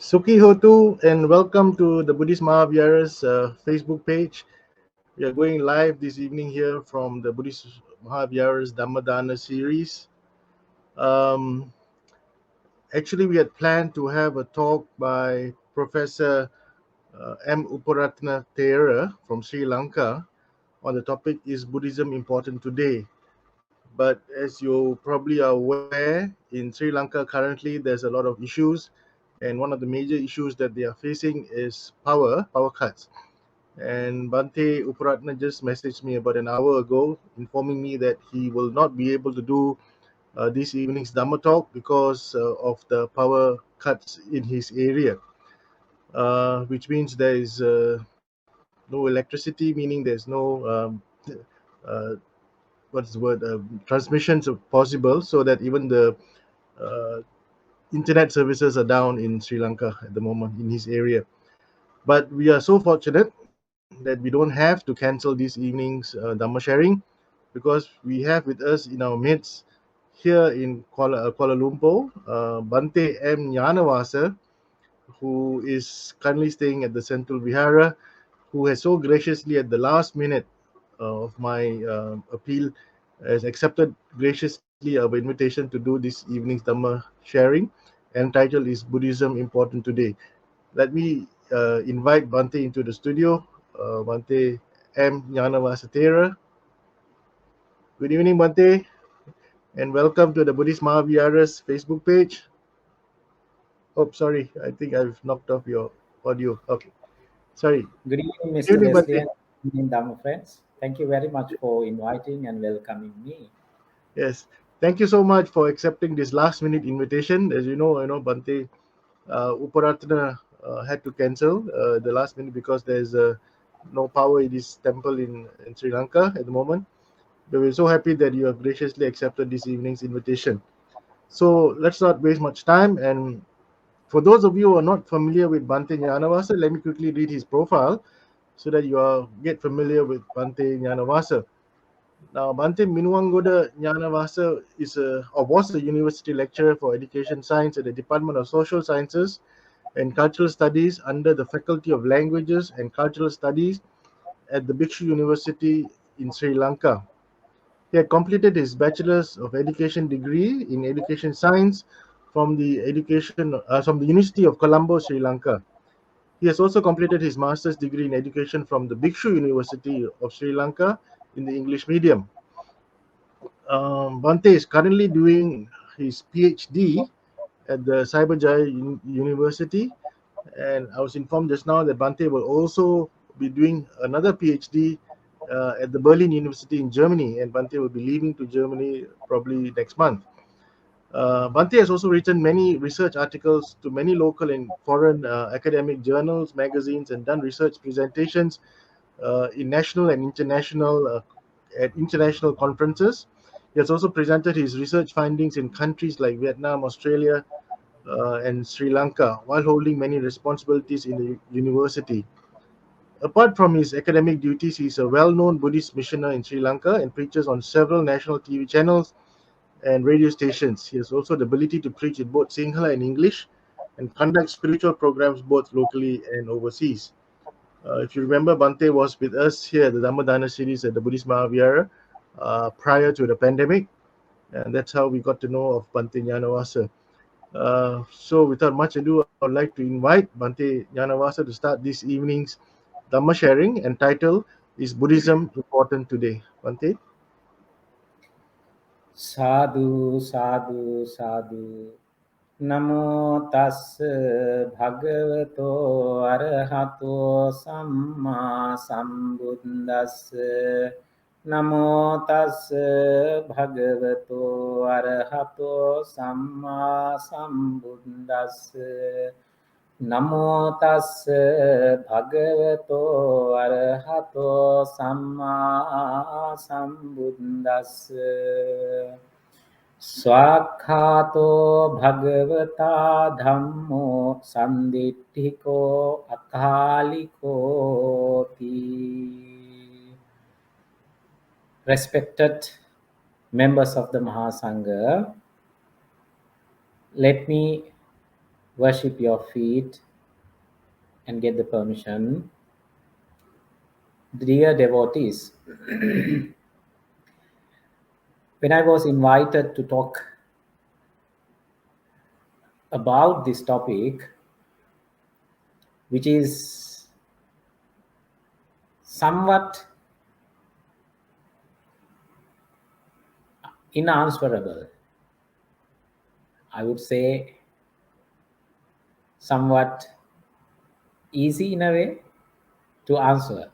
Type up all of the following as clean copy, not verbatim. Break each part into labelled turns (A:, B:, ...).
A: Suki Hotu, and welcome to the Buddhist Mahavira's Facebook page. We are going live this evening here from the Buddhist Mahavira's Dhammadana series. Um, Actually, we had planned to have a talk by Professor M. Uparatna Thera from Sri Lanka on the topic Is Buddhism Important Today? But as you probably are aware, in Sri Lanka currently there's a lot of issues, and one of the major issues that they are facing is power cuts. And Bhante Uparatna just messaged me about an hour ago, informing me that he will not be able to do this evening's Dhamma talk because of the power cuts in his area, which means there is no electricity, meaning there's no uh, what's the word transmissions possible, so that even the uh, internet services are down in Sri Lanka at the moment in his area. But we are so fortunate that we don't have to cancel this evening's Dhamma sharing, because we have with us in our midst here in Kuala Lumpur, Bhante M. Gnanawasa, who is currently staying at the Central Vihara, who has so graciously at the last minute of my appeal has accepted graciously our invitation to do this evening's Dhamma sharing, and title is Buddhism Important Today. Let me invite Bhante into the studio. Bhante M. Gnanawasa Thera. Good evening, Bhante, and welcome to the Buddhist Mahavira's Facebook page. Oh, sorry, I think I've knocked off your audio. Okay, sorry.
B: Good evening,
A: Good
B: Mr.
A: evening,
B: Wesley,
A: Bhante.
B: and good evening, Dhamma friends. Thank you very much for inviting and welcoming me.
A: Yes, thank you so much for accepting this last-minute invitation. As you know, Bhante Uparatana had to cancel the last minute because there's no power in this temple in Sri Lanka at the moment. But we're so happy that you have graciously accepted this evening's invitation. So let's not waste much time. And for those of you who are not familiar with Bhante Gnanawasa, let me quickly read his profile so that get familiar with Bhante Gnanawasa. Now, Bhante Minuangoda Gnanawasa was a university lecturer for education science at the Department of Social Sciences and Cultural Studies under the Faculty of Languages and Cultural Studies at the Bhikshu University in Sri Lanka. He had completed his Bachelor's of Education degree in Education Science from the University of Colombo, Sri Lanka. He has also completed his Master's degree in Education from the Bhikshu University of Sri Lanka in the English medium. Bhante is currently doing his PhD at the Cyberjaya University, and I was informed just now that Bhante will also be doing another PhD at the Berlin University in Germany, and Bhante will be leaving to Germany probably next month. Bhante has also written many research articles to many local and foreign academic journals, magazines, and done research presentations in national and at international conferences. He has also presented his research findings in countries like Vietnam, Australia, and Sri Lanka, while holding many responsibilities in the university. Apart from his academic duties, he is a well-known Buddhist missioner in Sri Lanka and preaches on several national TV channels and radio stations. He has also the ability to preach in both Sinhala and English and conduct spiritual programs both locally and overseas. If you remember, Bhante was with us here at the Dhammadana series at the Buddhist Mahavira prior to the pandemic, and that's how we got to know of Bhante Gnanawasa. So without much ado, I would like to invite Bhante Gnanawasa to start this evening's Dhamma sharing, and title is Buddhism Important Today. Bhante?
B: Sadhu, sadhu, sadhu. Namo tassa bhagavato arahato samma sambuddhassa. Namo tassa bhagavato arahato samma sambuddhassa. Namo tassa bhagavato arahato samma sambuddhassa. Swakhato bhagavata dhammo sanditthiko akaliko ti. Respected members of the Mahasangha, let me worship your feet and get the permission. Dear devotees, when I was invited to talk about this topic, which is somewhat unanswerable, I would say somewhat easy in a way to answer.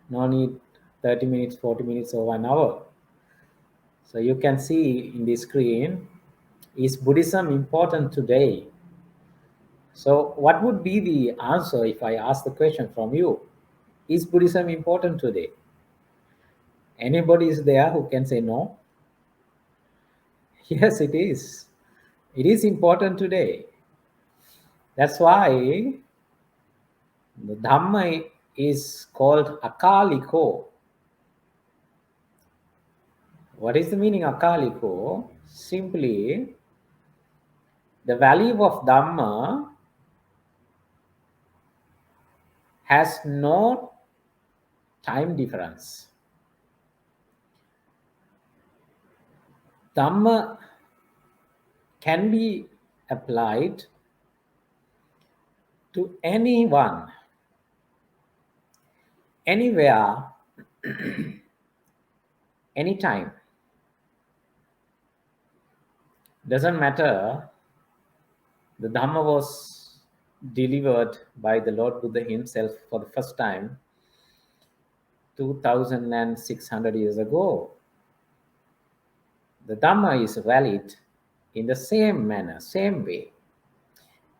B: No need 30 minutes, 40 minutes, or 1 hour. So you can see in the screen, is Buddhism important today? So what would be the answer if I ask the question from you? Is Buddhism important today? Anybody is there who can say no? Yes, it is. It is important today. That's why the Dhamma is called Akaliko. What is the meaning Akaliko? Simply, the value of Dhamma has no time difference. Dhamma can be applied to anyone, anywhere, anytime. Doesn't matter. The Dhamma was delivered by the Lord Buddha himself for the first time 2600 years ago. The Dhamma is valid in the same manner, same way,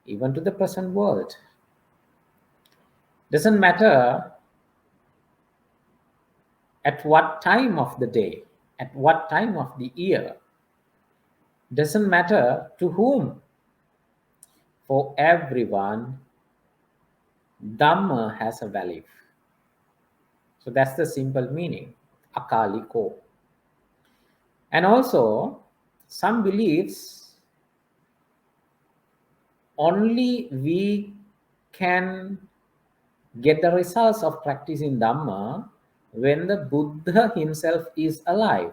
B: even to the present world. Doesn't matter at what time of the day, at what time of the year. Doesn't matter to whom. For everyone, Dhamma has a value. So that's the simple meaning, Akaliko. And also, some beliefs only we can get the results of practicing Dhamma when the Buddha himself is alive.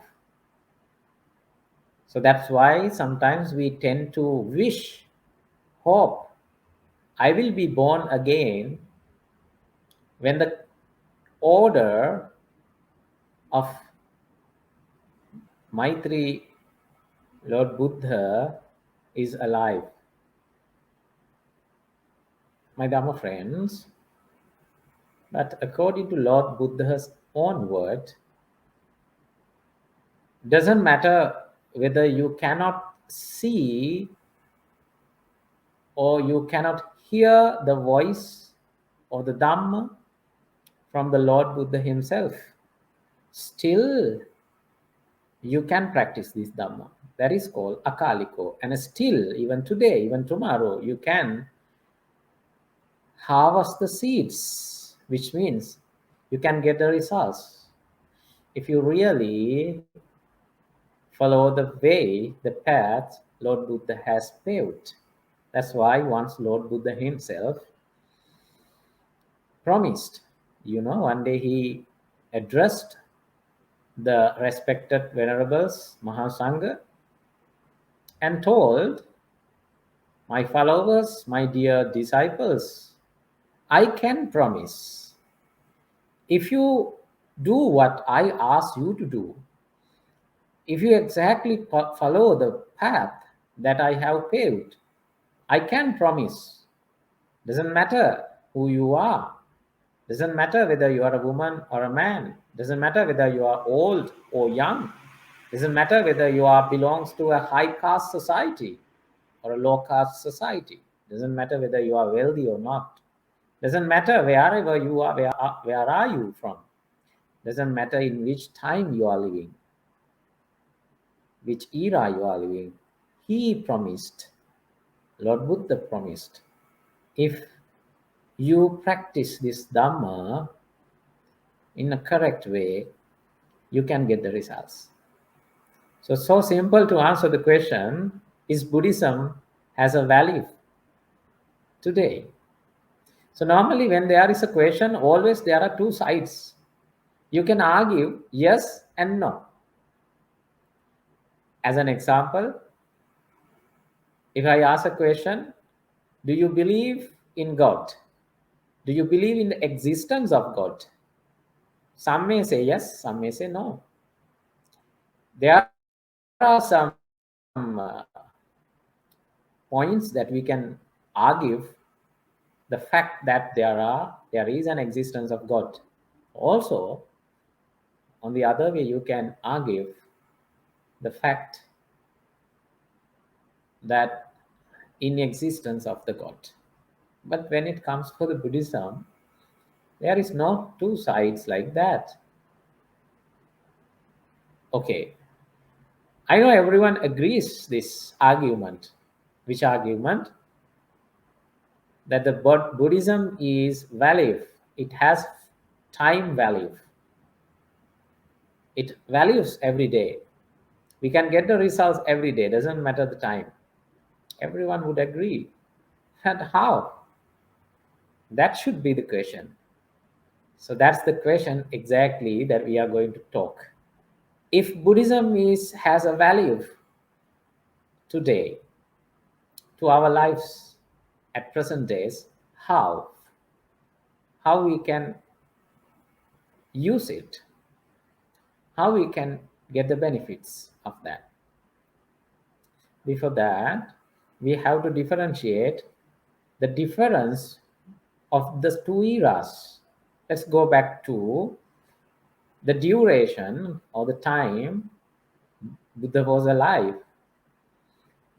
B: So that's why sometimes we tend to wish, hope, I will be born again when the order of Maitri Lord Buddha is alive. My Dhamma friends, but according to Lord Buddha's own word, doesn't matter whether you cannot see or you cannot hear the voice or the Dhamma from the Lord Buddha himself. Still, you can practice this Dhamma. That is called Akaliko. And still, even today, even tomorrow, you can harvest the seeds, which means you can get the results. If you really follow the way, the path Lord Buddha has paved. That's why once Lord Buddha himself promised, one day he addressed the respected venerables, Mahasangha, and told, my followers, my dear disciples, I can promise, if you do what I ask you to do, if you exactly follow the path that I have paved, I can promise, doesn't matter who you are, doesn't matter whether you are a woman or a man, doesn't matter whether you are old or young, doesn't matter whether you are belongs to a high caste society or a low caste society, doesn't matter whether you are wealthy or not, doesn't matter wherever you are, where are you from, doesn't matter in which time you are living, which era you are living. He promised, Lord Buddha promised, if you practice this Dhamma in a correct way, you can get the results. So simple to answer the question, is Buddhism has a value today. So normally when there is a question, always there are two sides. You can argue yes and no. As an example, if I ask a question, do you believe in God? Do you believe in the existence of God? Some may say yes, some may say no. There are some points that we can argue the fact that there is an existence of God. Also, on the other way, you can argue the fact that in existence of the God. But when it comes for the Buddhism, there is no two sides like that. Okay, I know everyone agrees this argument. Which argument? That the Buddhism is value. It has time value. It values every day. We can get the results every day. Doesn't matter the time. Everyone would agree. And how? That should be the question. So that's the question exactly that we are going to talk. If Buddhism has a value today to our lives at present days, how? How we can use it? How we can get the benefits of that? Before that, we have to differentiate the difference of the two eras. Let's go back to the duration or the time Buddha was alive.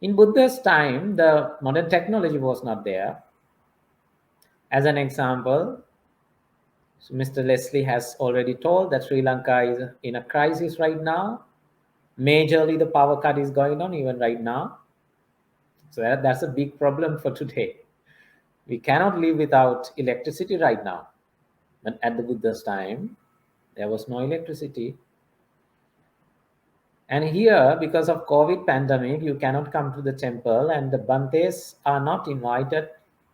B: In Buddha's time, the modern technology was not there. As an example, so Mr. Leslie has already told that Sri Lanka is in a crisis right now. Majorly, the power cut is going on even right now. So that's a big problem for today. We cannot live without electricity right now. But at the Buddha's time, there was no electricity. And here, because of COVID pandemic, you cannot come to the temple, and the Bhantes are not invited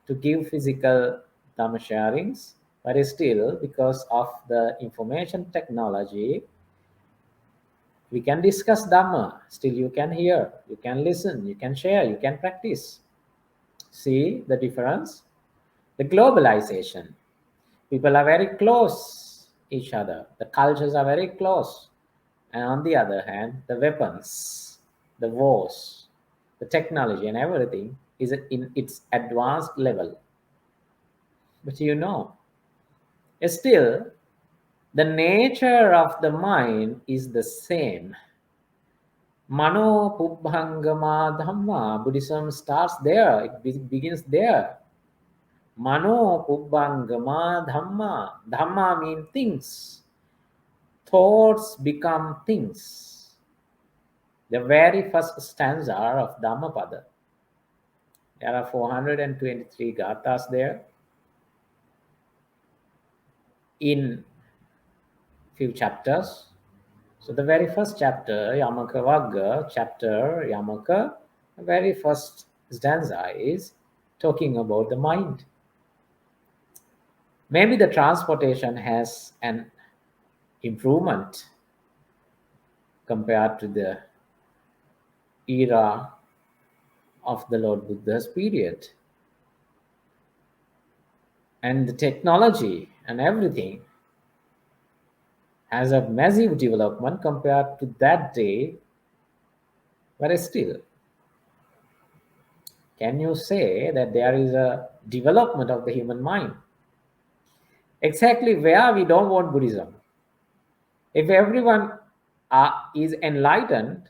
B: to give physical Dhamma sharings. But still, because of the information technology, we can discuss Dhamma. Still, you can hear, you can listen, you can share, you can practice. See the difference? The globalization. People are very close each other. The cultures are very close. And on the other hand, the weapons, the wars, the technology and everything is in its advanced level. But still, the nature of the mind is the same. Mano Pubbhangama Dhamma, Buddhism starts there, it begins there. Mano Pubbhangama Dhamma. Dhamma means things. Thoughts become things. The very first stanza of Dhammapada. There are 423 gathas there. In few chapters. So the very first chapter, Yamaka Vagga, chapter Yamaka, the very first stanza is talking about the mind. Maybe the transportation has an improvement compared to the era of the Lord Buddha's period. And the technology and everything has a massive development compared to that day, but still, can you say that there is a development of the human mind? Exactly where we don't want Buddhism. If everyone is enlightened,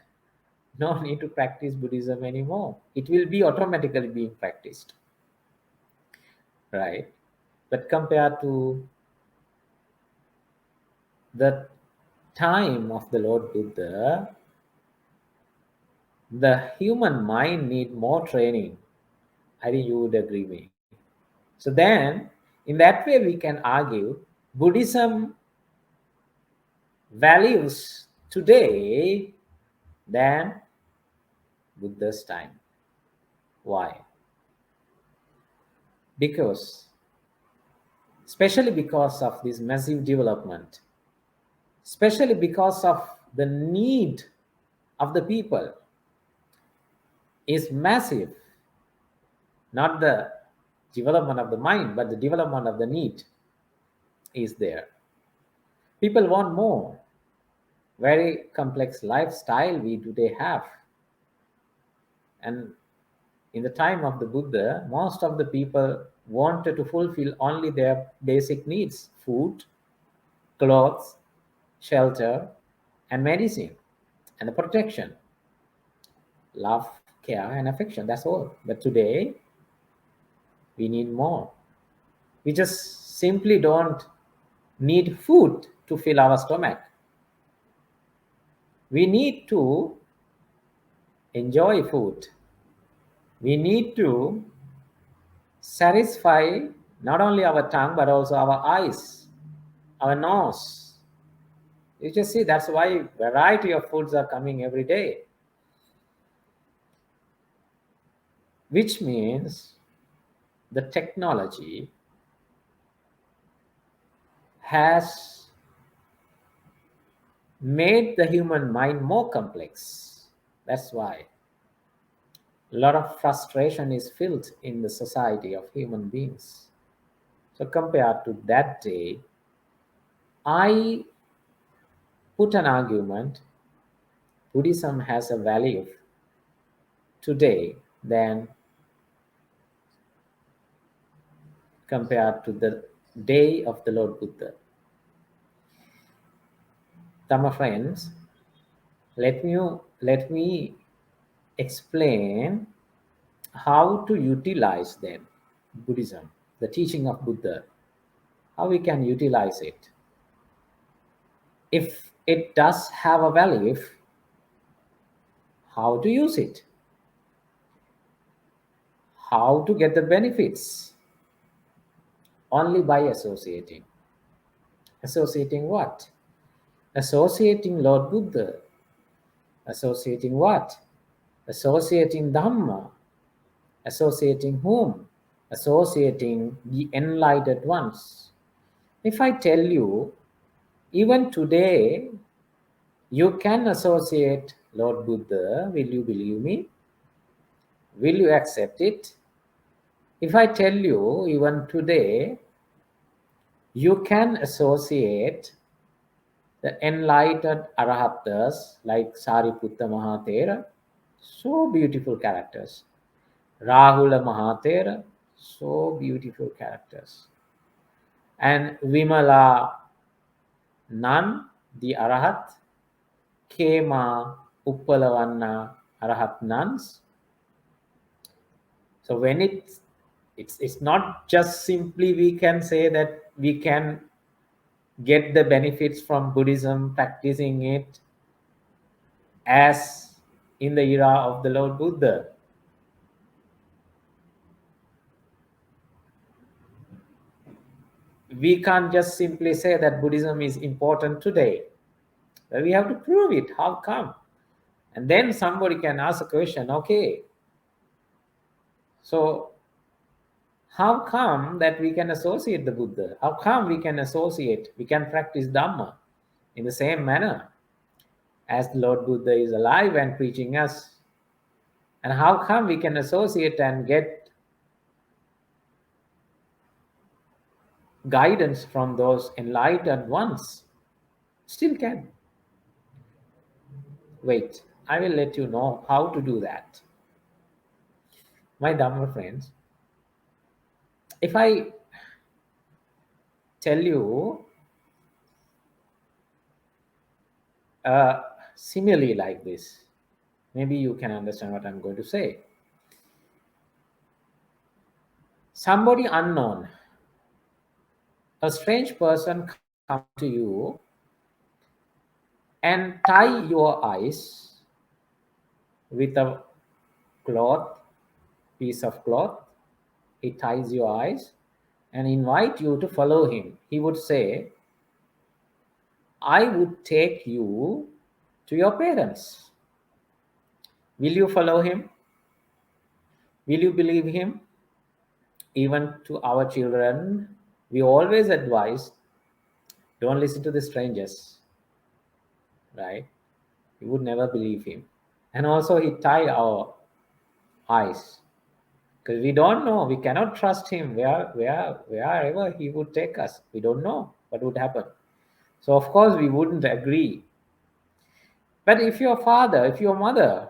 B: no need to practice Buddhism anymore. It will be automatically being practiced, right? But compared to the time of the Lord Buddha, the human mind need more training. I think you would agree with me. So then, in that way, we can argue Buddhism values today than Buddha's time. Why? because, especially because of this massive development, especially because of the need of the people is massive, not the development of the mind, but the development of the need is there. People want more. Very complex lifestyle we today have. And in the time of the Buddha, most of the people wanted to fulfill only their basic needs: food, clothes, shelter, and medicine, and the protection, love, care, and affection. That's all. But today, we need more. We just simply don't need food to fill our stomach. We need to enjoy food. We need to satisfy not only our tongue but also our eyes, our nose. You just see that's why variety of foods are coming every day, which means the technology has made the human mind more complex. That's why a lot of frustration is felt in the society of human beings. So compared to that day, I put an argument: Buddhism has a value today than compared to the day of the Lord Buddha. Dhamma friends, let me explain how to utilize then Buddhism, the teaching of Buddha, how we can utilize it. If it does have a value, how to use it, how to get the benefits, only by associating. Associating what? Associating Lord Buddha. Associating what? Associating Dhamma. Associating whom? Associating the enlightened ones. If I tell you, even today, you can associate Lord Buddha, will you believe me? Will you accept it? If I tell you, even today, you can associate the enlightened Arahatas like Sariputta Mahathera, so beautiful characters. Rahula Mahathera, so beautiful characters. And Vimala Nan, the Arahat, Kema Uppalavanna Arahat nuns. So when it's not just simply we can say that we can get the benefits from Buddhism, practicing it as in the era of the Lord Buddha. We can't just simply say that Buddhism is important today. We have to prove it. How come? And then somebody can ask a question, okay, so how come that we can associate the Buddha? How come we can practice Dhamma in the same manner as the Lord Buddha is alive and preaching us? And how come we can associate and get guidance from those enlightened ones? Still can. Wait, I will let you know how to do that. My Dhamma friends, if I tell you a simile like this, maybe you can understand what I'm going to say. Somebody unknown, a strange person come to you and tie your eyes with a cloth, piece of cloth. He ties your eyes and invite you to follow him. He would say, I would take you to your parents. Will you follow him? Will you believe him? Even to our children, we always advise, don't listen to the strangers, right? You would never believe him. And also, he tied our eyes because we don't know. We cannot trust him wherever he would take us. We don't know what would happen. So, of course, we wouldn't agree. But if your father, if your mother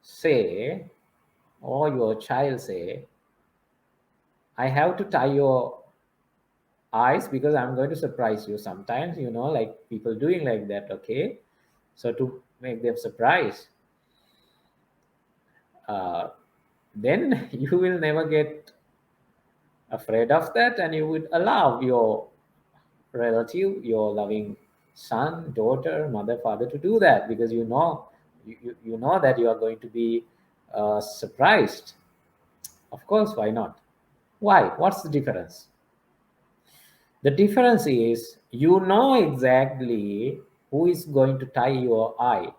B: say, or your child say, I have to tie your eyes because I'm going to surprise you. Sometimes, like people doing like that, okay? So to make them surprise, uh, then you will never get afraid of that, and you would allow your relative, your loving son, daughter, mother, father to do that because you know that you are going to be surprised. Of course, why not? Why? What's the difference? The difference is you know exactly who is going to tie your eye.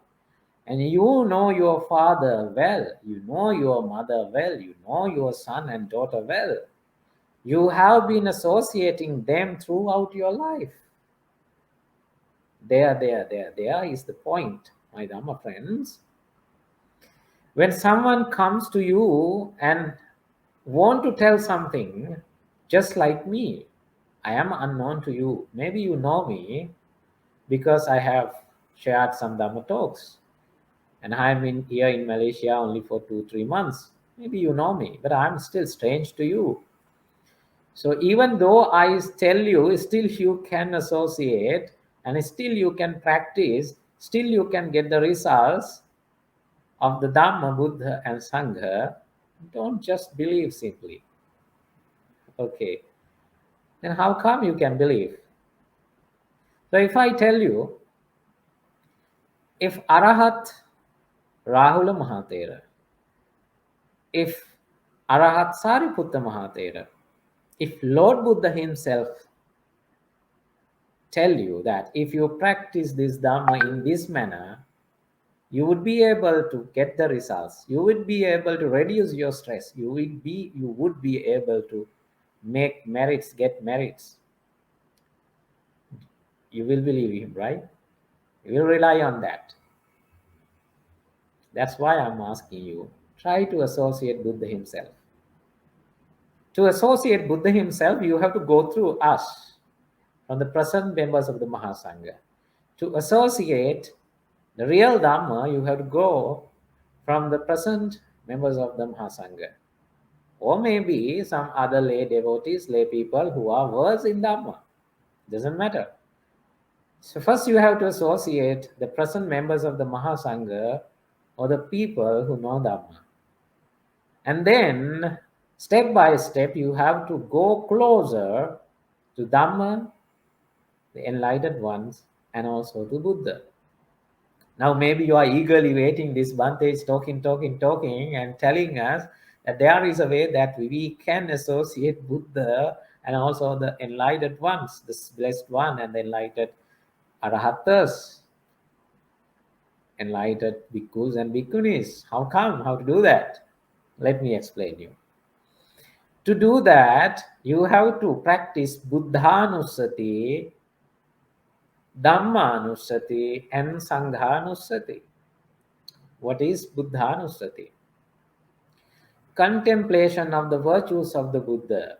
B: And you know your father well, you know your mother well, you know your son and daughter well. You have been associating them throughout your life. There is the point, my Dhamma friends. When someone comes to you and want to tell something, just like me, I am unknown to you. Maybe you know me because I have shared some Dhamma talks. And I'm in here in Malaysia only for 2 3 months. Maybe you know me, but I'm still strange to you. So even though I tell you, still you can associate and still you can practice, still you can get the results of the Dhamma, Buddha, and Sangha. Don't just believe simply. Okay. Then how come you can believe? So if I tell you, if Arahat Rahula Mahatera, if Arahat Sariputta Mahatera, if Lord Buddha himself tell you that if you practice this Dhamma in this manner, you would be able to get the results. You would be able to reduce your stress. You would be able to make merits, get merits. You will believe him, right? You will rely on that. That's why I'm asking you. Try to associate Buddha himself. To associate Buddha himself, you have to go through us, from the present members of the Mahasangha. To associate the real Dhamma, you have to go from the present members of the Mahasangha. Or maybe some other lay devotees, lay people who are versed in Dhamma. Doesn't matter. So first you have to associate the present members of the Mahasangha or the people who know Dhamma. And then step by step you have to go closer to Dhamma, the enlightened ones, and also to Buddha. Now maybe you are eagerly waiting. This Bhante is talking, and telling us that there is a way that we can associate Buddha and also the enlightened ones, the blessed one and the enlightened Arahatas, enlightened bhikkhus and bhikkhunis. How come? How to do that? Let me explain you. To do that, you have to practice Buddhanusati, Dhammanusati, and Sanghanusati. What is Buddhanusati? Contemplation of the virtues of the Buddha.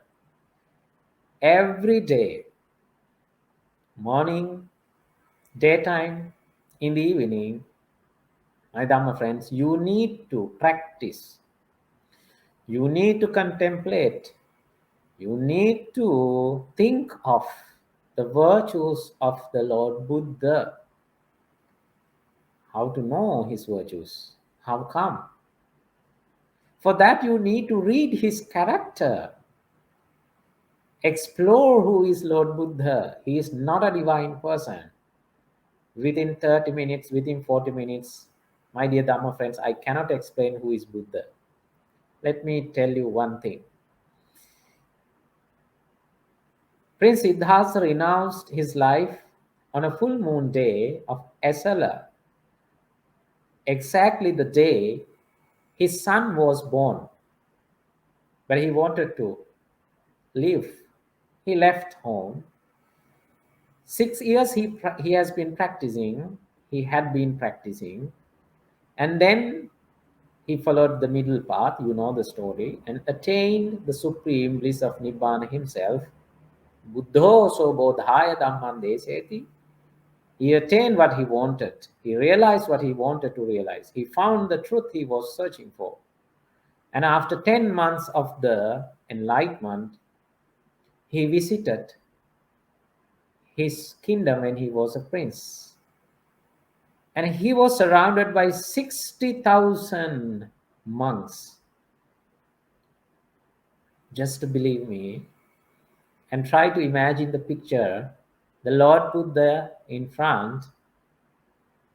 B: Every day, morning, daytime, in the evening, my Dhamma friends, you need to practice. You need to contemplate. You need to think of the virtues of the Lord Buddha. How to know his virtues? How come? For that, you need to read his character. Explore who is Lord Buddha. He is not a divine person. Within 30 minutes, within 40 minutes, my dear Dhamma friends, I cannot explain who is Buddha. Let me tell you one thing. Prince Siddhartha renounced his life on a full moon day of Asala, exactly the day his son was born. but he wanted to live. He left home. 6 years he has been practicing. He had been practicing, and then he followed the middle path. You know the story, and attained the supreme bliss of Nibbana himself. Buddho so bodhaya dhamman deseti. He attained what he wanted. He realized what he wanted to realize. He found the truth he was searching for. And after 10 months of the enlightenment, he visited his kingdom when he was a prince. And he was surrounded by 60,000 monks. Just believe me and try to imagine the picture, the Lord Buddha in front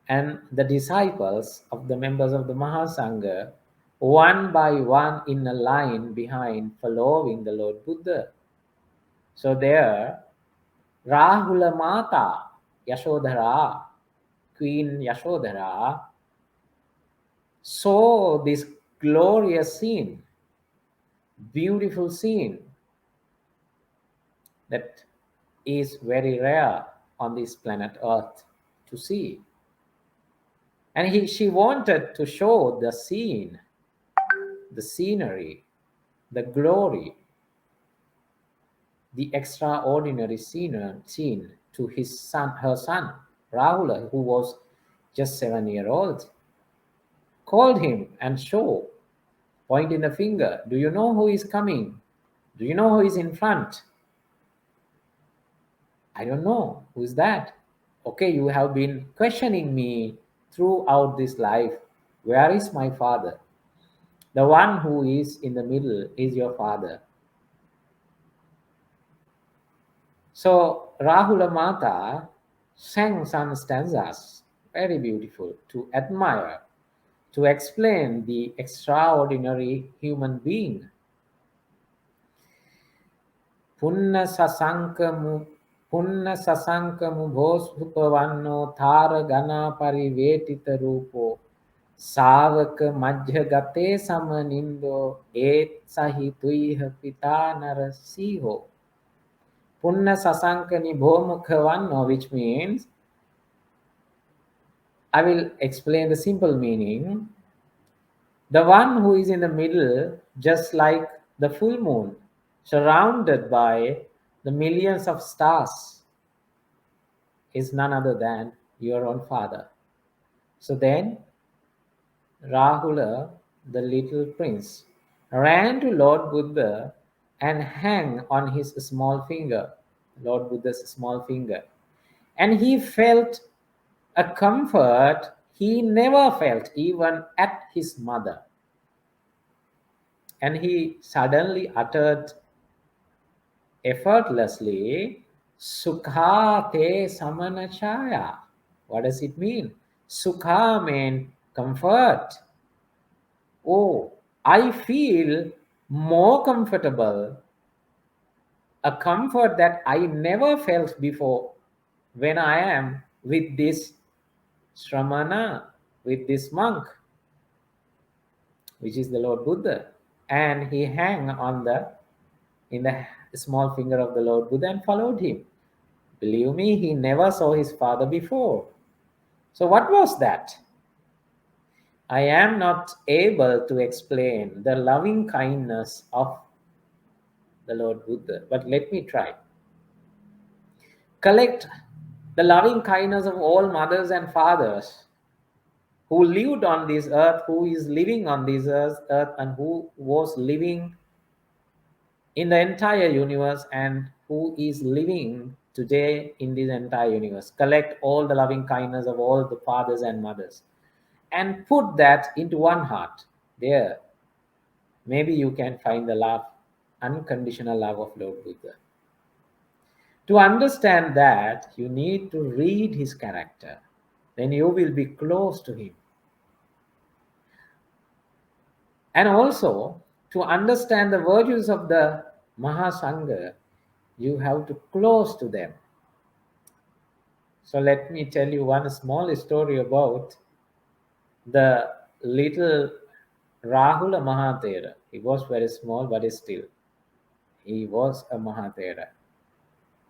B: and the disciples of the members of the Mahasangha, one by one in a line behind, following the Lord Buddha. So there, Rahula Mata, Yashodhara, Queen Yashodhara, saw this glorious scene, beautiful scene that is very rare on this planet Earth to see. And she wanted to show the scene, the scenery, the glory, the extraordinary scene to his son, her son, Rahula, who was just 7 years old, called him and show, pointing the finger. Do you know who is coming? Do you know who is in front? I don't know. Who is that? Okay, you have been questioning me throughout this life. Where is my father? The one who is in the middle is your father. So Rahula Mata sang some stanzas, very beautiful, to admire, to explain the extraordinary human being. Punna sasankamu Punna sasankamu bhospupavanno thara gana parivetita rupo savaka majjagate samanindo et sahi tuiha pita narasiho. Punna sasankani bhomukhavanno, which means, I will explain the simple meaning. The one who is in the middle, just like the full moon, surrounded by the millions of stars, is none other than your own father. So then, Rahula, the little prince, ran to Lord Buddha and hung on his small finger, Lord Buddha's small finger. And he felt a comfort he never felt even at his mother. And he suddenly uttered effortlessly, Sukha te samanachaya. What does it mean? Sukha means comfort. Oh, I feel more comfortable, a comfort that I never felt before when I am with this Shramana, with this monk, which is the Lord Buddha. And he hung on in the small finger of the Lord Buddha and followed him. Believe me, he never saw his father before. So what was that? I am not able to explain the loving kindness of the Lord Buddha, but let me try. Collect the loving kindness of all mothers and fathers who lived on this earth, who is living on this earth, and who was living in the entire universe, and who is living today in this entire universe. Collect all the loving kindness of all the fathers and mothers and put that into one heart. There, maybe you can find the love, unconditional love of Lord Buddha. To understand that, you need to read his character. Then you will be close to him. And also, to understand the virtues of the Mahasangha, you have to close to them. So let me tell you one small story about the little Rahula Mahathera. He was very small, but still, he was a Mahathera.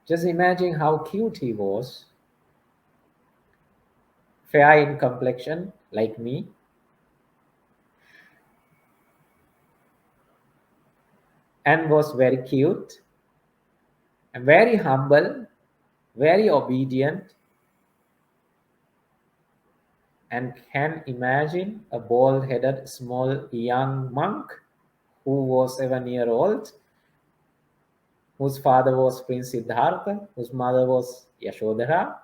B: Just imagine how cute he was, fair in complexion, like me, and was very cute, and very humble, very obedient, and can imagine a bald headed small young monk who was 7 year old, whose father was Prince Siddhartha, whose mother was Yashodhara.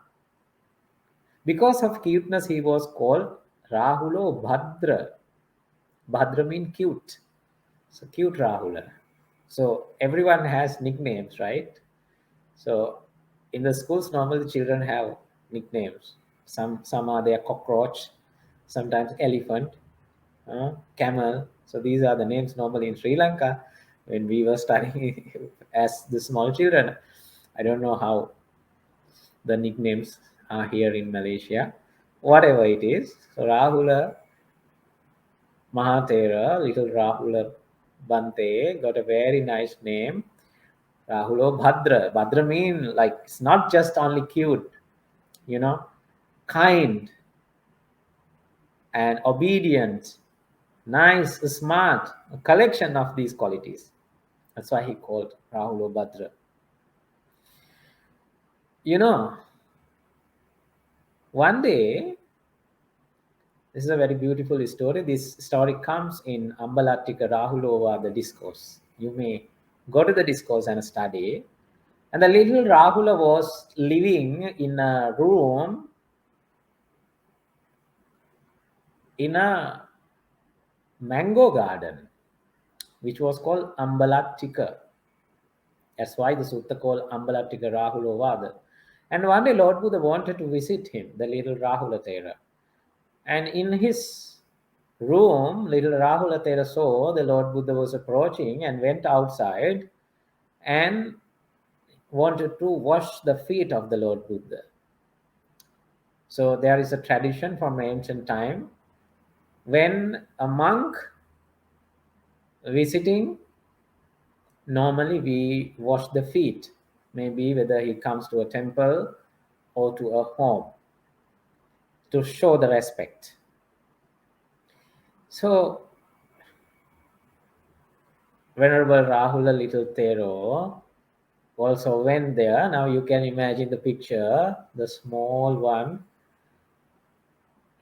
B: Because of cuteness, he was called Rahulo Bhadra. Bhadra means cute. So cute Rahula. So everyone has nicknames, right? So in the schools, normally children have nicknames. Some are their cockroach, sometimes elephant, camel. So these are the names normally in Sri Lanka when we were studying as the small children. I don't know how the nicknames are here in Malaysia. Whatever it is. So Rahula Mahathera, little Rahula Bhante, got a very nice name. Rahulo Bhadra. Bhadra mean like it's not just only cute, you know, kind and obedient, nice, smart, a collection of these qualities. That's why he called Rahulo Bhadra. You know, one day, this is a very beautiful story. This story comes in Ambalattika Rahulova, the discourse. You may go to the discourse and study. And the little Rahula was living in a room in a mango garden, which was called Ambalattika. That's why the sutta called Ambalattika Rahulovada. And one day Lord Buddha wanted to visit him, the little Rahula Thera. And in his room, little Rahula Thera saw the Lord Buddha was approaching and went outside and wanted to wash the feet of the Lord Buddha. So there is a tradition from ancient time when a monk visiting, normally we wash the feet, maybe whether he comes to a temple or to a home, to show the respect. So Venerable Rahula Little Thero also went there. Now you can imagine the picture, the small one,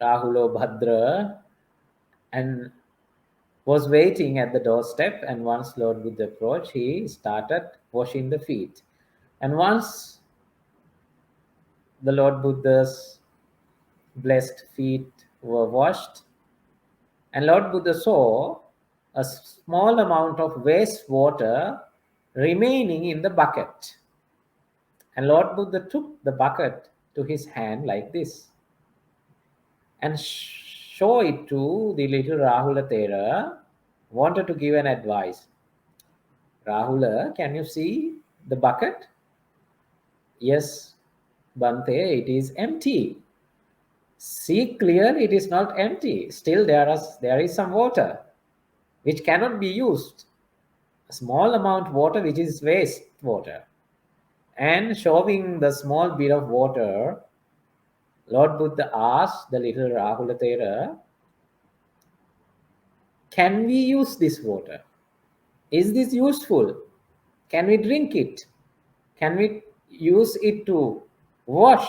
B: Rahulo Bhadra, and was waiting at the doorstep. And once Lord Buddha approached, he started washing the feet. And once the Lord Buddha's blessed feet were washed, and Lord Buddha saw a small amount of waste water remaining in the bucket. And Lord Buddha took the bucket to his hand like this and show it to the little Rahula Thera, wanted to give an advice. Rahula, can you see the bucket? Yes, Bhante, it is empty. See clearly, it is not empty. Still, there is some water which cannot be used. A small amount water which is waste water. And showing the small bit of water, Lord Buddha asked the little Rahula Thera, can we use this water? Is this useful? Can we drink it? Can we use it to wash?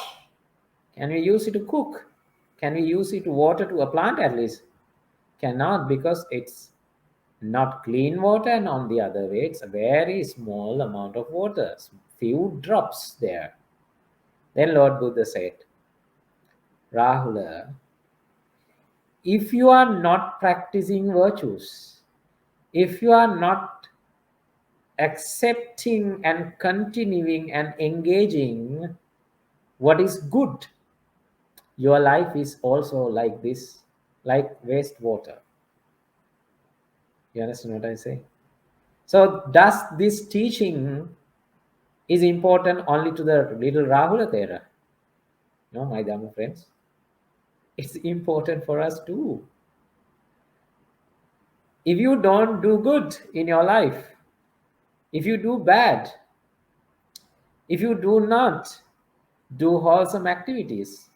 B: Can we use it to cook? Can we use it to water to a plant at least? Cannot, because it's not clean water, and on the other way, it's a very small amount of water, few drops there. Then Lord Buddha said, Rahula, if you are not practicing virtues, if you are not accepting and continuing and engaging what is good, your life is also like this, like wastewater. You understand what I say? So, does this teaching is important only to the little Rahula Thera? No, my Dhamma friends. It's important for us too. If you don't do good in your life, if you do bad, if you do not do wholesome activities,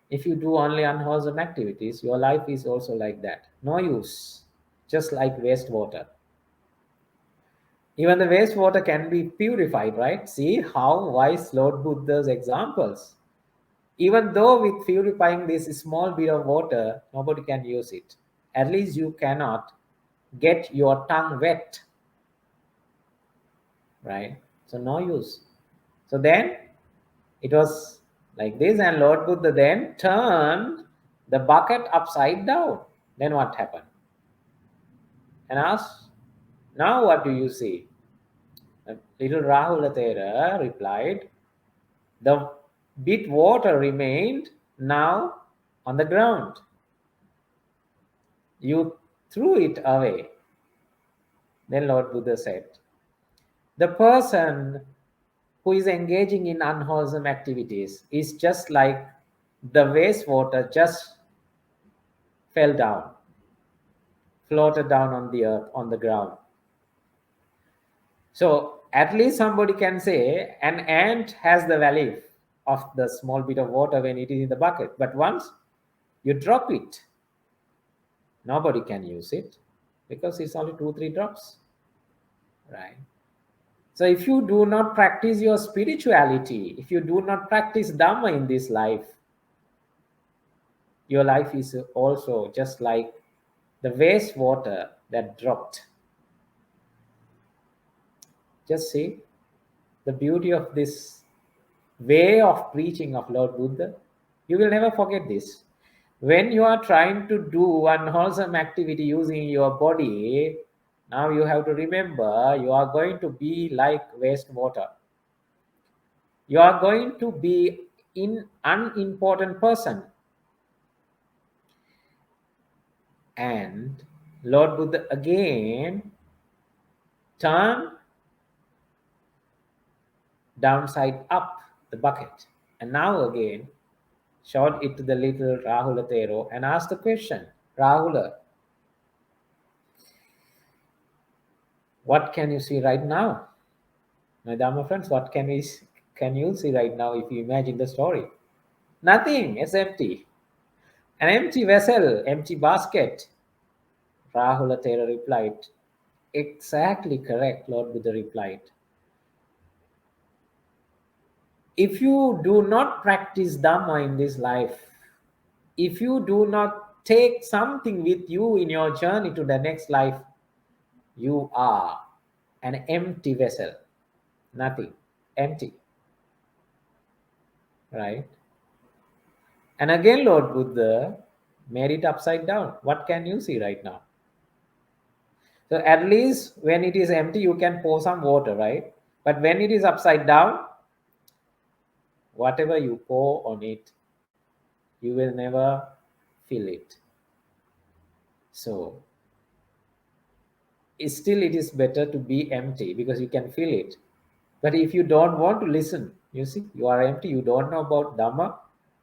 B: if you do only unwholesome activities, your life is also like that. No use. Just like wastewater. Even the wastewater can be purified, right? See how wise Lord Buddha's examples. Even though with purifying this small bit of water, nobody can use it. At least you cannot get your tongue wet, right? So no use. So then it was like this, and Lord Buddha then turned the bucket upside down. Then what happened? And asked, now what do you see? Little Rahula Thera replied, the bit water remained now on the ground. You threw it away. Then Lord Buddha said, the person who is engaging in unwholesome activities is just like the wastewater just fell down, floated down on the earth, on the ground. So at least somebody can say an ant has the value of the small bit of water when it is in the bucket. But once you drop it, nobody can use it because it's only 2 3 drops, right? So if you do not practice your spirituality, if you do not practice Dhamma in this life, your life is also just like the wastewater that dropped. Just see the beauty of this way of preaching of Lord Buddha. You will never forget this. When you are trying to do unwholesome activity using your body, now you have to remember you are going to be like wastewater. You are going to be an unimportant person. And Lord Buddha again turned downside up the bucket. And now again showed it to the little Rahula Thero and asked the question, Rahula, what can you see right now? My Dharma friends, what can you see right now if you imagine the story? Nothing, it's empty. An empty vessel, empty basket. Rahula Thera replied. Exactly correct, Lord Buddha replied. If you do not practice Dhamma in this life, if you do not take something with you in your journey to the next life, you are an empty vessel. Nothing. Empty. Right? And again, Lord Buddha made it upside down. What can you see right now? So at least when it is empty, you can pour some water, right? But when it is upside down, whatever you pour on it, you will never fill it. So still it is better to be empty because you can feel it. But if you don't want to listen, you see, you are empty, you don't know about Dhamma,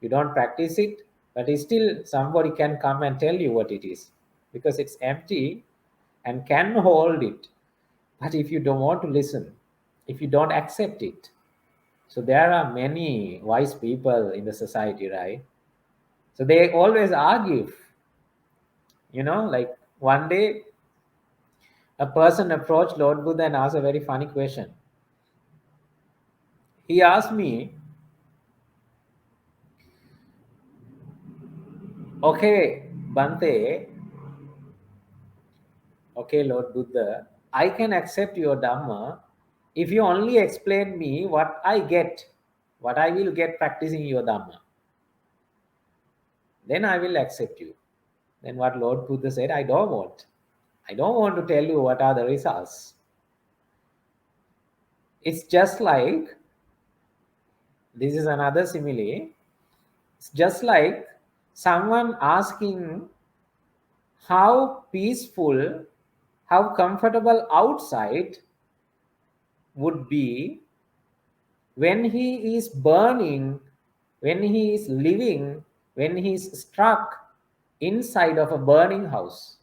B: you don't practice it, but still somebody can come and tell you what it is because it's empty and can hold it. But if you don't want to listen, if you don't accept it, so there are many wise people in the society, right? So they always argue, like one day a person approached Lord Buddha and asked a very funny question. He asked me, okay, Bhante, okay, Lord Buddha, I can accept your Dhamma if you only explain me what I get, what I will get practicing your Dhamma. Then I will accept you. Then what Lord Buddha said, I don't want. I don't want to tell you what are the results. It's just like, this is another simile. It's just like someone asking how peaceful, how comfortable outside would be when he is burning, when he is living, when he is stuck inside of a burning house.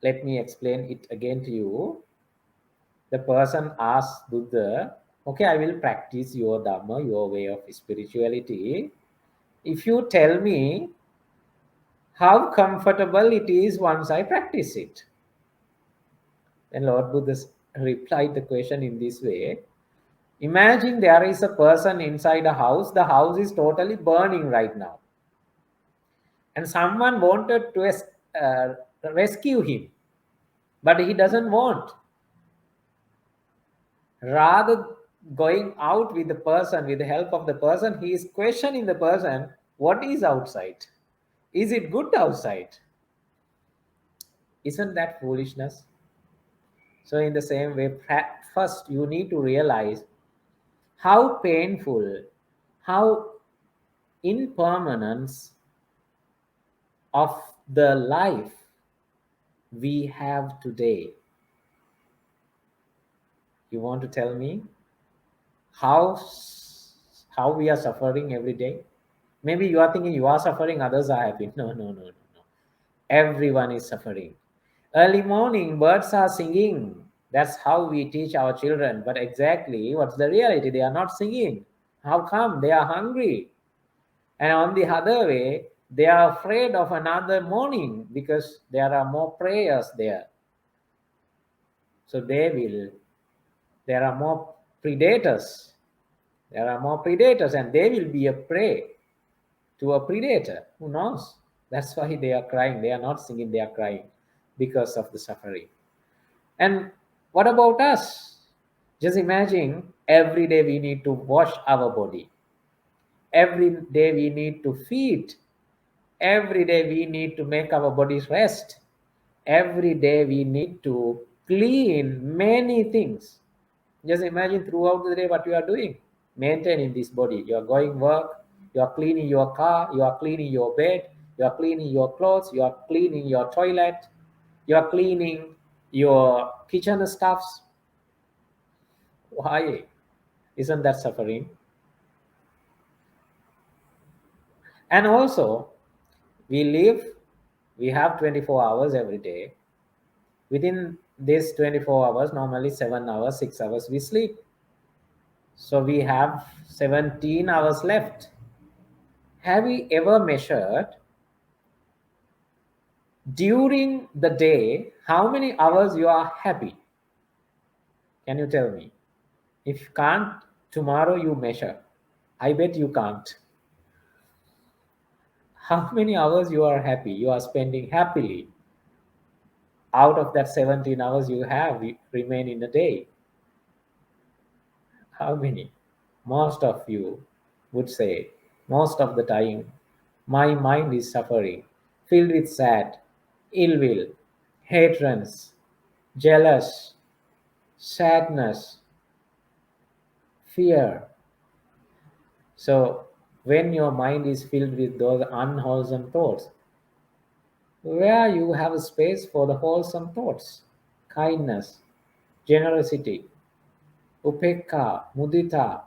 B: Let me explain it again to you. The person asked Buddha, okay, I will practice your Dhamma, your way of spirituality. If you tell me how comfortable it is once I practice it. Then Lord Buddha replied the question in this way. Imagine there is a person inside a house. The house is totally burning right now. And someone wanted to uh, rescue him. But he doesn't want. Rather going out with the person, with the help of the person, he is questioning the person, what is outside? Is it good outside? Isn't that foolishness? So, in the same way, first you need to realize how painful, how impermanence of the life we have today. You want to tell me how how we are suffering every day? Maybe you are thinking you are suffering, others are happy. No, no, no, no, no. Everyone is suffering. Early morning, birds are singing. That's how we teach our children. But exactly what's the reality? They are not singing. How come? They are hungry. And on the other way, they are afraid of another morning because there are more prayers there. So there are more predators. There are more predators, and they will be a prey to a predator. Who knows? That's why they are crying. They are not singing, they are crying because of the suffering. And what about us? Just imagine every day we need to wash our body. Every day we need to feed. Every day we need to make our bodies rest. Every day we need to clean many things. Just imagine throughout the day what you are doing. Maintaining this body. You are going work, you are cleaning your car, you are cleaning your bed, you are cleaning your clothes, you are cleaning your toilet, you are cleaning your kitchen stuffs. Why? Isn't that suffering? And also, we live, we have 24 hours every day. Within these 24 hours, normally 7 hours, 6 hours, we sleep. So we have 17 hours left. Have we ever measured during the day how many hours you are happy? Can you tell me? If you can't, tomorrow you measure. I bet you can't. How many hours you are happy, you are spending happily out of that 17 hours you have remain in a day? How many? Most of you would say, most of the time, my mind is suffering, filled with sad, ill will, hatreds, jealous, sadness, fear. So, when your mind is filled with those unwholesome thoughts, where you have a space for the wholesome thoughts, kindness, generosity, upekka, mudita,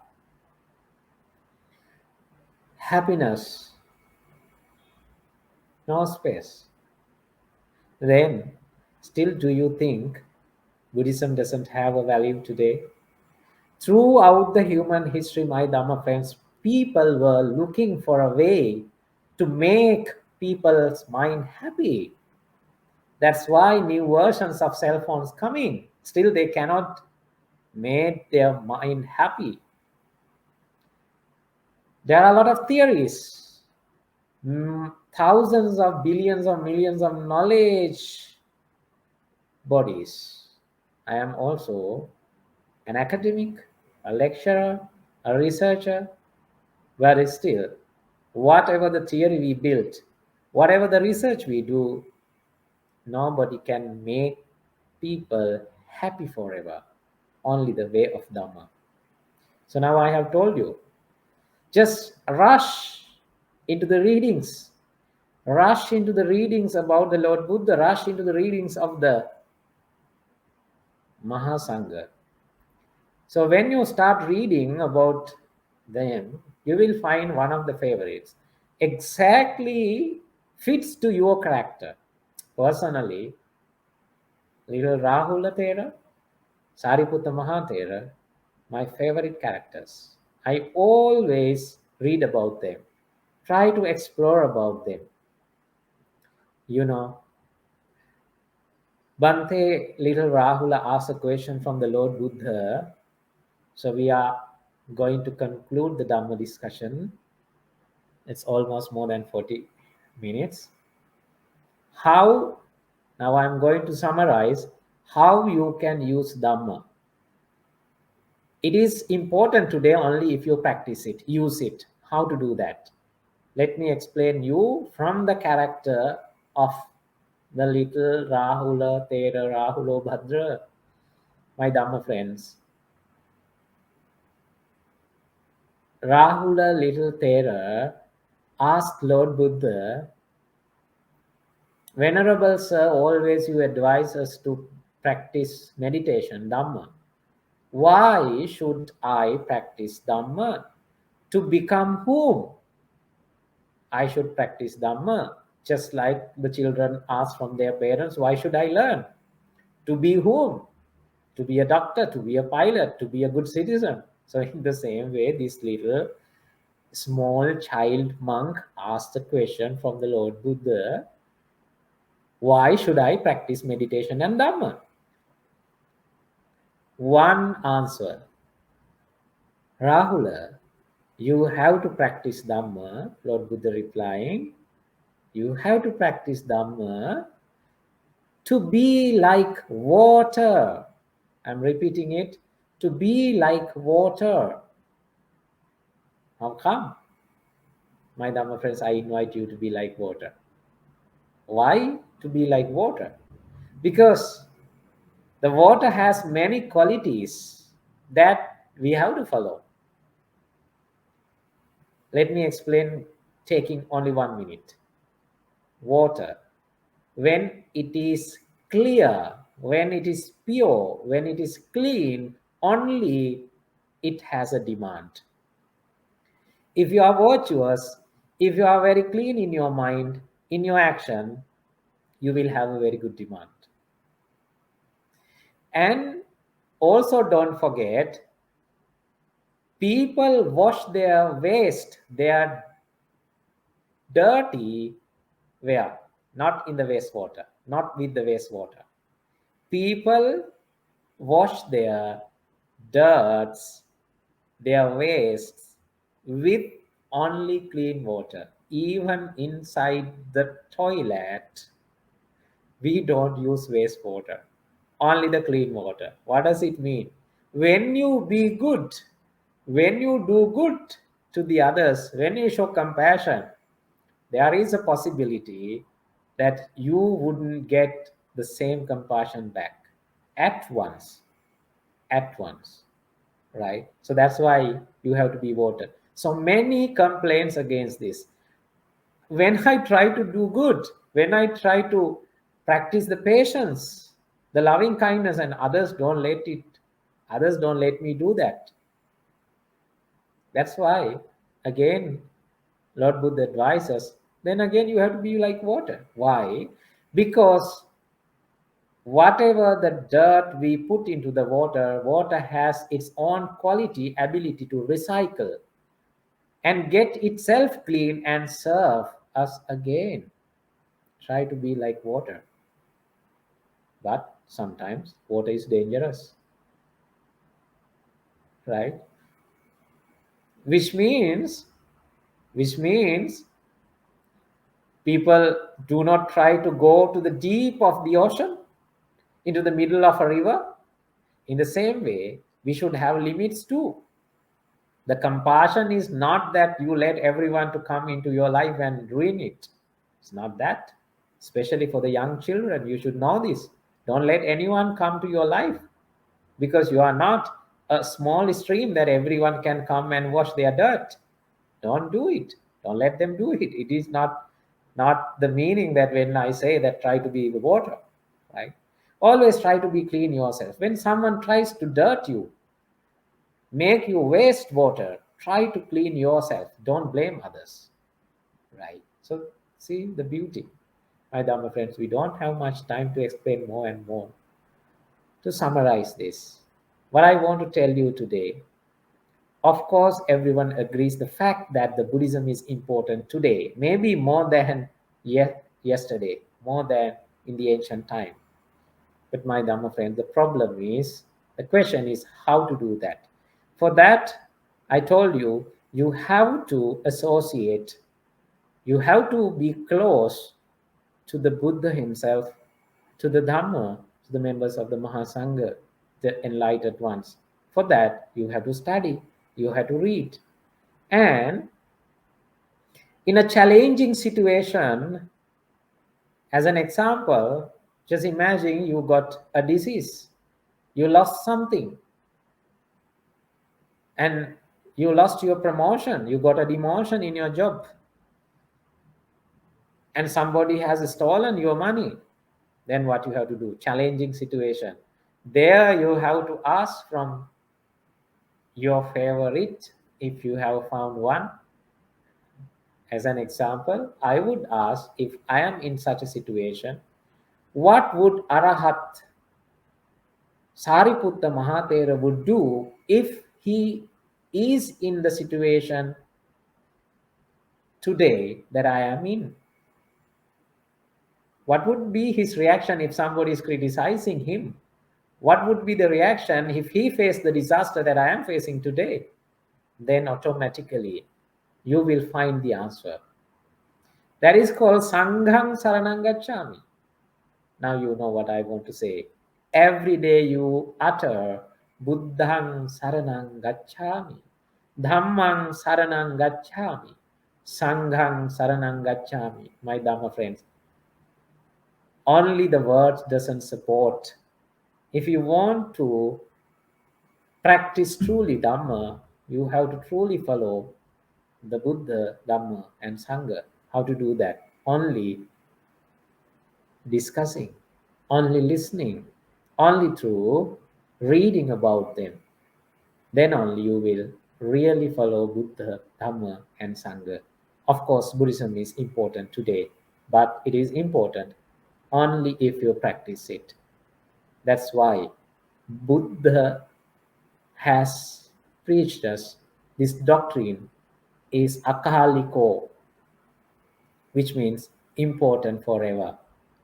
B: happiness, no space. Then, still, do you think Buddhism doesn't have a value today? Throughout the human history, my Dhamma friends, people were looking for a way to make people's mind happy. That's why new versions of cell phones coming. Still, they cannot make their mind happy. There are a lot of theories, thousands of billions of millions of knowledge bodies. I am also an academic, a lecturer, a researcher, but still, whatever the theory we built, whatever the research we do, nobody can make people happy forever. Only the way of Dhamma. So now I have told you, just rush into the readings. Rush into the readings about the Lord Buddha. Rush into the readings of the Mahasangha. So when you start reading about them, you will find one of the favorites exactly fits to your character. Personally, little Rahula Thera, Sariputta Mahathera, my favorite characters. I always read about them, try to explore about them. You know, Bhante, little Rahula asked a question from the Lord Buddha. So we are going to conclude the Dhamma discussion. It's almost more than 40 minutes. How, now I'm going to summarize how you can use Dhamma. It is important today only if you practice it, use it. How to do that? Let me explain you from the character of the little Rahula, Thera, Rahulo, Bhadra, my Dhamma friends. Rahula, little Thera, asked Lord Buddha, Venerable Sir, always you advise us to practice meditation, Dhamma. Why should I practice Dhamma? To become whom? I should practice Dhamma. Just like the children ask from their parents, why should I learn? To be whom? To be a doctor, to be a pilot, to be a good citizen. So in the same way, this little small child monk asked a question from the Lord Buddha, why should I practice meditation and Dhamma? One answer, Rahula, you have to practice Dhamma, Lord Buddha replying, you have to practice Dhamma to be like water. I'm repeating it, to be like water. How come? My Dhamma friends, I invite you to be like water. Why to be like water? Because the water has many qualities that we have to follow. Let me explain, taking only 1 minute. Water, when it is clear, when it is pure, when it is clean, only it has a demand. If you are virtuous, if you are very clean in your mind, in your action, you will have a very good demand. And also don't forget, people wash their waste, their dirty, where? Not in the wastewater, not with the wastewater. People wash their dirts, their wastes with only clean water. Even inside the toilet, we don't use wastewater, only the clean water. What does it mean? When you be good, when you do good to the others, when you show compassion, there is a possibility that you wouldn't get the same compassion back at once. At once, right? So that's why you have to be water. So many complaints against this. When I try to do good, when I try to practice the patience, the loving kindness, and others don't let me do that. That's why, again, Lord Buddha advises, then again you have to be like water. Why? Because whatever the dirt we put into the water, water has its own quality, ability to recycle and get itself clean and serve us again. Try to be like water. But sometimes water is dangerous, right? Which means, which means people do not try to go to the deep of the ocean, into the middle of a river. In the same way, we should have limits too. The compassion is not that you let everyone to come into your life and ruin it. It's not that. Especially for the young children, you should know this. Don't let anyone come to your life, because you are not a small stream that everyone can come and wash their dirt. Don't do it. Don't let them do it. It is not the meaning that when I say that try to be the water, right? Always try to be clean yourself. When someone tries to dirt you, make you waste water, try to clean yourself. Don't blame others, right? So see the beauty. My Dhamma friends, we don't have much time to explain more and more. To summarize this, what I want to tell you today, of course, everyone agrees the fact that the Buddhism is important today, maybe more than yesterday, more than in the ancient time. But my Dhamma friends, the problem is, the question is how to do that. For that, I told you, you have to associate, you have to be close to the Buddha himself, to the Dhamma, to the members of the Mahasangha, the enlightened ones. For that, you have to study, you have to read. And in a challenging situation, as an example, just imagine you got a disease, you lost something, and you lost your promotion, you got a demotion in your job, and somebody has stolen your money. Then what you have to do? Challenging situation. There you have to ask from your favorite, if you have found one. As an example, I would ask, if I am in such a situation, what would Arahat Sariputta Mahathera would do if he is in the situation today that I am in? What would be his reaction if somebody is criticizing him? What would be the reaction if he faced the disaster that I am facing today? Then automatically you will find the answer. That is called Sanghang Saranang Gacchami. Now you know what I want to say. Every day you utter Buddhang Saranang Gacchami, Dhammang Saranang Gacchami, Sanghang Saranang Gacchami. My Dhamma friends, only the words doesn't support. If you want to practice truly Dhamma, you have to truly follow the Buddha, Dhamma, and Sangha. How to do that? Only discussing, only listening, only through reading about them. Then only you will really follow Buddha, Dhamma, and Sangha. Of course, Buddhism is important today, but it is important only if you practice it. That's why Buddha has preached us this doctrine is akaliko, which means important forever,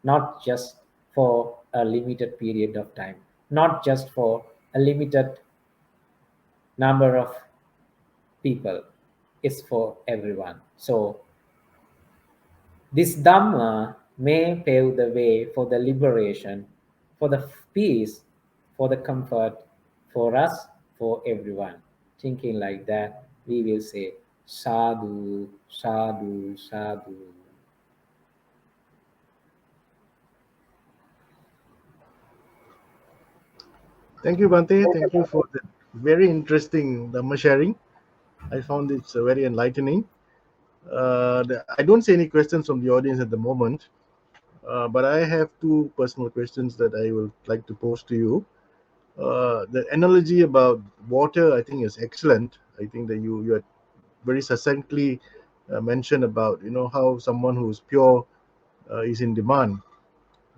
B: not just for a limited period of time, not just for a limited number of people. It's for everyone. So this Dhamma may pave the way for the liberation, for the peace, for the comfort, for us, for everyone. Thinking like that, we will say, Sadhu, Sadhu, Sadhu.
A: Thank you, Bhante. Thank you for the very interesting Dhamma sharing. I found it very enlightening. I don't see any questions from the audience at the moment, but I have two personal questions that I would like to pose to you. The analogy about water, I think, is excellent. I think that you had very succinctly mentioned about how someone who's pure is in demand.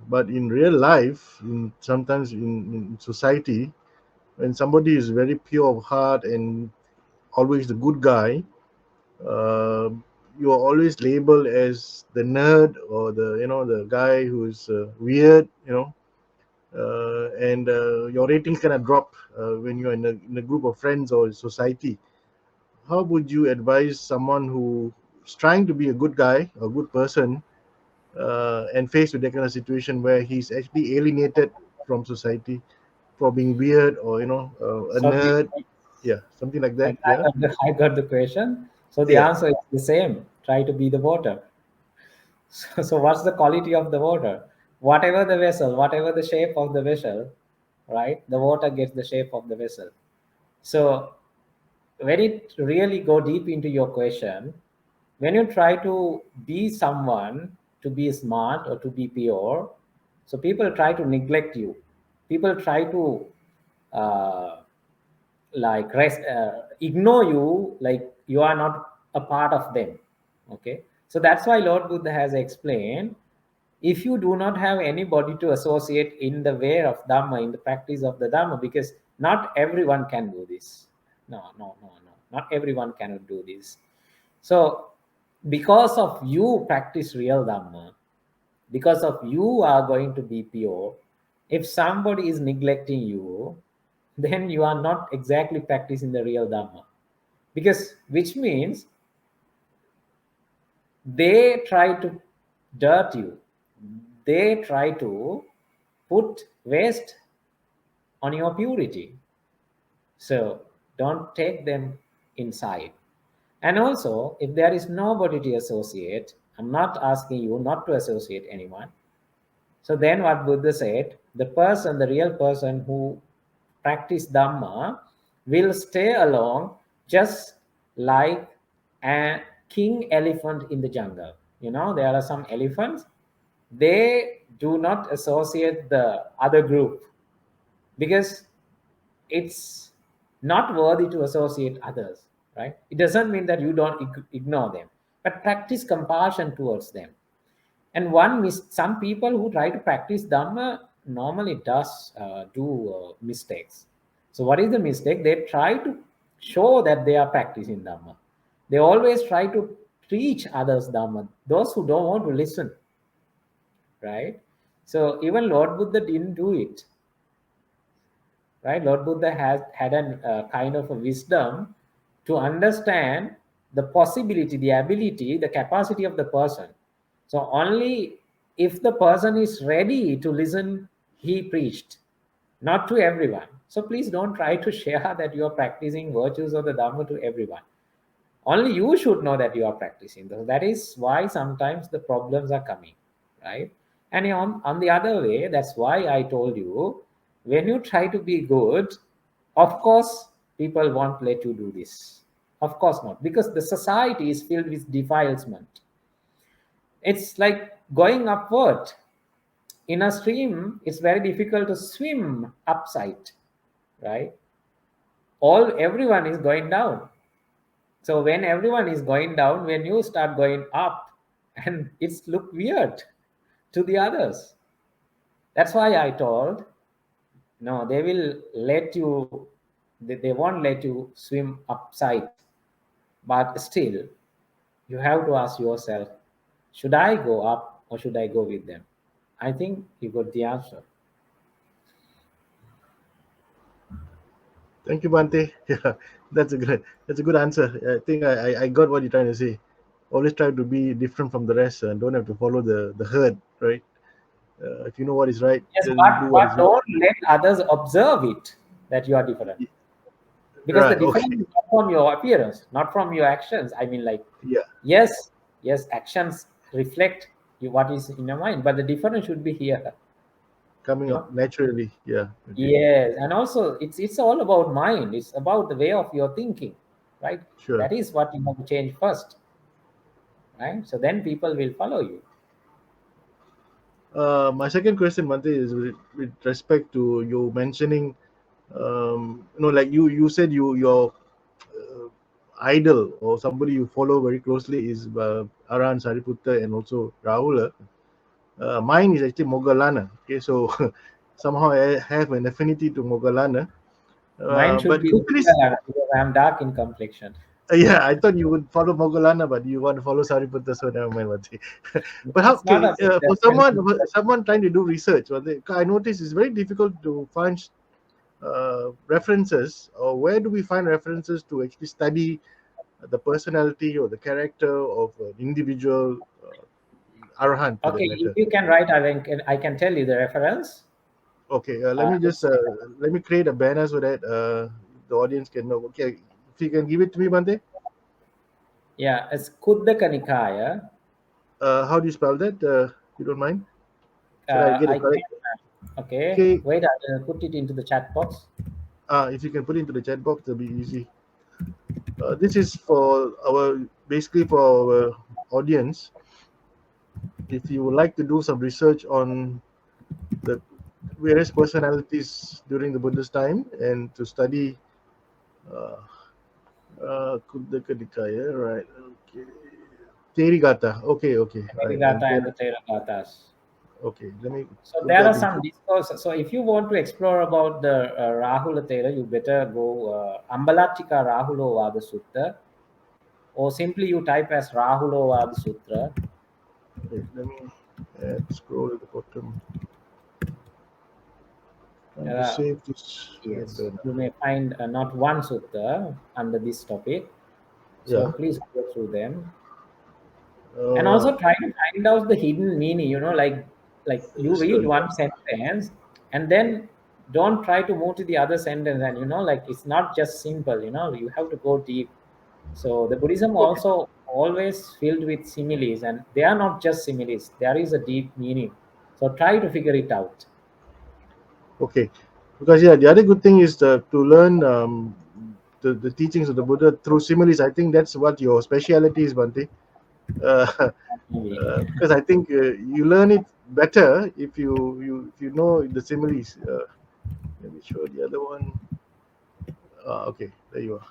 A: But in real life, sometimes in society, when somebody is very pure of heart and always the good guy, uh, you are always labeled as the nerd or the guy who's weird, and your ratings kind of drop when you're in a group of friends or society. How would you advise someone who's trying to be a good guy, a good person, and faced with that kind of situation where he's actually alienated from society for being weird or a
B: So the,
A: nerd? Yeah, something like
B: I,
A: that.
B: I
A: Yeah,
B: got the I got the question. So the
A: yeah.
B: answer is the same. Try to be the water. So what's the quality of the water? Whatever the vessel, whatever the shape of the vessel, right? The water gets the shape of the vessel. So when it really go deep into your question, when you try to be someone, to be smart or to be pure, so people try to neglect you. People try to uh, ignore you, like you are not a part of them. Okay, so that's why Lord Buddha has explained, if you do not have anybody to associate in the way of Dhamma, in the practice of the Dhamma, because not everyone can do this. No, no, no, no. Not everyone cannot do this. So, because of you practice real Dhamma, because of you are going to be pure, if somebody is neglecting you, then you are not exactly practicing the real Dhamma. Because, which means they try to dirt you, they try to put waste on your purity. So don't take them inside. And also, if there is nobody to associate, I'm not asking you not to associate anyone. So then what Buddha said, the person, the real person who practice Dhamma will stay along just like a king elephant in the jungle. You know, there are some elephants, they do not associate the other group because it's not worthy to associate others, right? It doesn't mean that you don't ignore them, but practice compassion towards them. And some people who try to practice Dhamma normally does do mistakes. So what is the mistake? They try to show that they are practicing Dhamma. They always try to teach others Dhamma, those who don't want to listen, right? So even Lord Buddha didn't do it, right? Lord Buddha has had a kind of a wisdom to understand the possibility, the ability, the capacity of the person. So only if the person is ready to listen, he preached, not to everyone. So please don't try to share that you are practicing virtues of the Dhamma to everyone. Only you should know that you are practicing. That is why sometimes the problems are coming, right? And on the other way, that's why I told you, when you try to be good, of course people won't let you do this. Of course not, because the society is filled with defilement. It's like going upward in a stream. It's very difficult to swim upside, right? All everyone is going down. So when everyone is going down, when you start going up, and it's look weird to the others. That's why I told, no, they will let you, they won't let you swim upside. But still, you have to ask yourself, should I go up or should I go with them? I think you got the answer.
A: Thank you, Bante. Yeah, that's a good answer. I think I got what you're trying to say. Always try to be different from the rest and don't have to follow the herd, right? If you know what is right,
B: Yes,
A: then do what
B: but
A: is right.
B: don't let others observe it that you are different. Because the
A: Right.
B: difference
A: Okay.
B: is not from your appearance, not from your actions. I mean, like,
A: Yeah.
B: yes, yes, actions reflect what is in your mind, but the difference should be here.
A: Coming
B: You
A: up
B: know,
A: naturally. Yeah. Okay.
B: yes, and also it's all about mind. It's about the way of your thinking, right?
A: Sure.
B: That is what you have to change first, right? So then people will follow you.
A: My second question, Bante, is with respect to you mentioning, like you said your uh, idol or somebody you follow very closely is Aran Sariputta and also Rahula. Mine is actually Mogalana. Okay, so somehow I have an affinity to Mogalana.
B: Mine should
A: But
B: be
A: could you please,
B: Uttara because I am dark in complexion.
A: yeah, I thought you would follow Mogalana, but you want to follow Sariputta, so never mind. Bhante. But how,
B: It's not
A: okay,
B: about the
A: for someone trying to do research, I notice it's very difficult to find references, or where do we find references to actually study the personality or the character of an individual arahant for that
B: Okay. If
A: matter.
B: you can write, I can tell you the reference.
A: Okay,
B: Uh, it's
A: let me create a banner so that the audience can know. Okay, if you can give it to me, Bante.
B: Yeah, it's Kuddaka Nikaya.
A: How do you spell that? You don't mind? So that I get
B: I
A: it correct.
B: okay.
A: Okay,
B: Wait, I will put it into the chat box.
A: if you can put it into the chat box, it'll be easy. This is for our basically for our audience. If you would like to do some research on the various personalities during the Buddha's time and to study uh, Kuddaka Nikaya, right? Okay. Terigata. Okay, okay. I
B: Theravada
A: get
B: and
A: it.
B: the Theravadas.
A: Okay, let me
B: So
A: put
B: there
A: that
B: are
A: in.
B: some discourses. So if you want to explore about the Rahula Thera, you better go Ambalatika Rahulovada Sutta, or simply you type as Rahulovada Sutra.
A: Wait, let me scroll at the bottom. Trying to
B: Uh,
A: save this
B: yes,
A: later
B: you
A: now.
B: may find not one sutta under this topic. So
A: Yeah.
B: please go through them. And
A: Uh,
B: also try to find out the hidden meaning, like you
A: sure.
B: read one sentence and then don't try to move to the other sentence, and like it's not just simple, you have to go deep. So the Buddhism
A: Okay.
B: also always filled with similes, and they are not just similes, there is a deep meaning. So try to figure it out.
A: Okay. Because yeah, the other good thing is to learn the teachings of the Buddha through similes. I think that's what your speciality is, Bhante. Uh,
B: Maybe.
A: because I think you learn it better if you know the similes. Let me show the other one. Okay, there you are.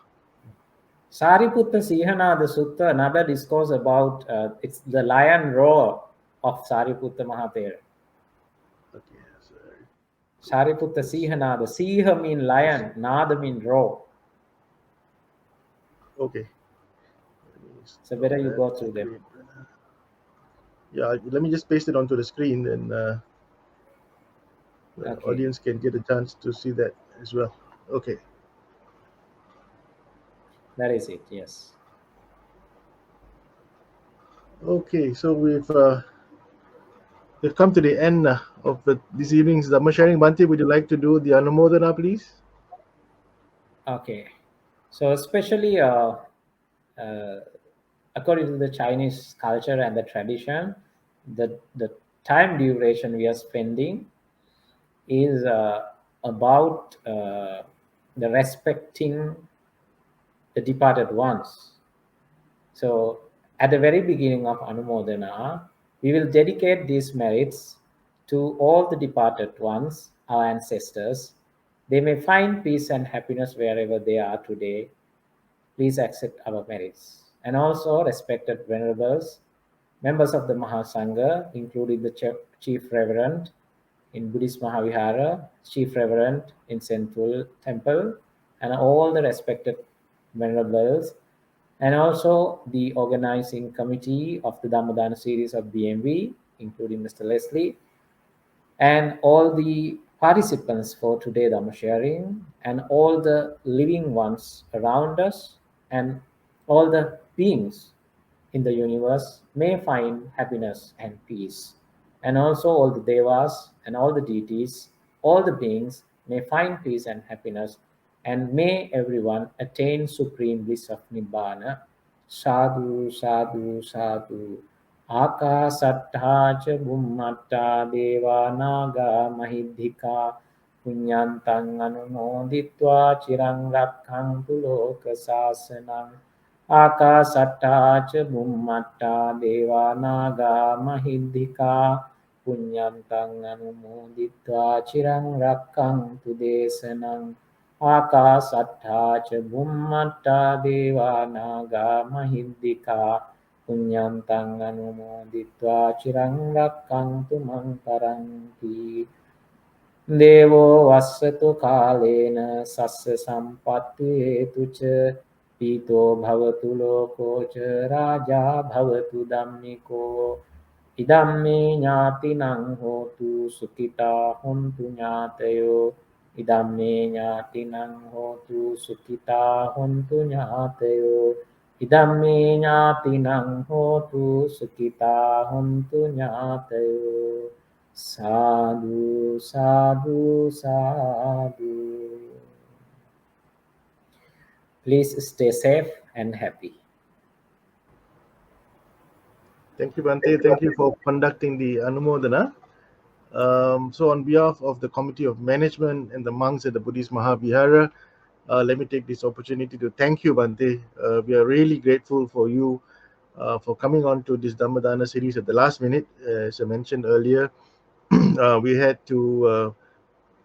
B: Sariputta Sihanada Sutta, another discourse about it's the lion roar of Sariputta Mahathera.
A: Okay, sorry.
B: Sariputta Sihanada. Siha mean lion, Nada mean roar.
A: Okay, let me
B: So
A: stop
B: better you
A: that
B: go through them.
A: screen. Yeah, let me just paste it onto the screen, and the
B: Okay,
A: audience can get a chance to see that as well. Okay.
B: that is it. Yes.
A: Okay, so we've come to the end of this evening's Dhamma sharing. Bhante, would you like to do the Anumodana, please?
B: Okay. So especially uh, according to the Chinese culture and the tradition, the time duration we are spending is about the respecting the departed ones. So, at the very beginning of Anumodana, we will dedicate these merits to all the departed ones, our ancestors. They may find peace and happiness wherever they are today. Please accept our merits. And also, respected venerables, members of the Mahasangha, including the Chief Reverend in Buddhist Mahavihara, Chief Reverend in Central Temple, and all the respected venerables, and also the organizing committee of the Dhammadana series of BMV, including Mr. Leslie, and all the participants for today Dhamma sharing, and all the living ones around us, and all the beings in the universe may find happiness and peace. And also all the devas and all the deities, all the beings may find peace and happiness, and may everyone attain supreme bliss of Nibbana. Sadhu, sadhu, sadhu. Akasattha ca Bhummatta Deva Naga Mahidhika Punyantang Anumoditva Chirang Rakhantu Loka Sasanam. Akasattha ca Bhummatta Deva Naga Mahidhika Punyantang Anumoditva Chirang Rakhantu Desanam. Akasattha ca Bhummatta Deva Naga Mahidhika Punyantang Anumoditva Chirang Rakkantu Mang Paranti. Devo Vassatu Kalena Sassa Sampatti Hetucha Pito Bhavatu Loko Cha Raja Bhavatu Dhammiko Idamme Nyati Nang Hotu Sukita Hontu Nyatayo Idamme Nyati Nang Hotu Sukita Hontu Nyatayo Idamme Nyati Nang Hotu Sukita Hontu Nyatayo. Sadhu, sadhu, sadhu. Please stay safe and happy.
A: Thank you, Bhante. Thank you for conducting the Anumodana. So, on behalf of the Committee of Management and the monks at the Buddhist Mahavihara, let me take this opportunity to thank you, Bhante. We are really grateful for you for coming on to this Dhammadana series at the last minute. As I mentioned earlier, we had to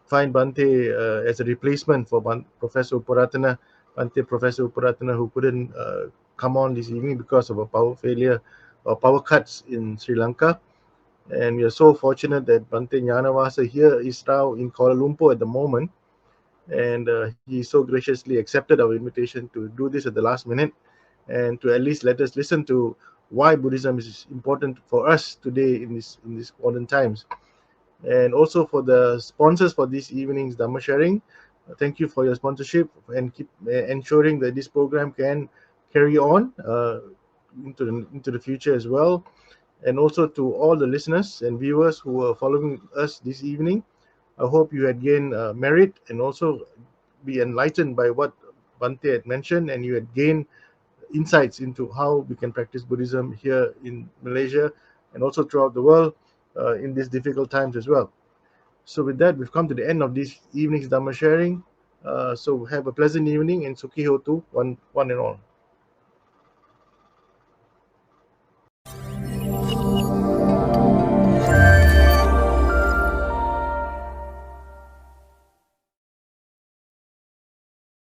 A: find Bhante as a replacement for Professor Puratana, Bhante Professor Puratana, who couldn't come on this evening because of a power failure or power cuts in Sri Lanka. And we are so fortunate that Bhante Gnanawasa here is now in Kuala Lumpur at the moment, and he so graciously accepted our invitation to do this at the last minute, and to at least let us listen to why Buddhism is important for us today in these modern times. And also for the sponsors for this evening's Dhamma sharing, thank you for your sponsorship and keep ensuring that this program can carry on into the future as well. And also to all the listeners and viewers who are following us this evening, I hope you had gained merit and also be enlightened by what Bante had mentioned, and you had gained insights into how we can practice Buddhism here in Malaysia and also throughout the world in these difficult times as well. So, with that, we've come to the end of this evening's Dhamma sharing. So, have a pleasant evening and Sukhi Hotu, one and all.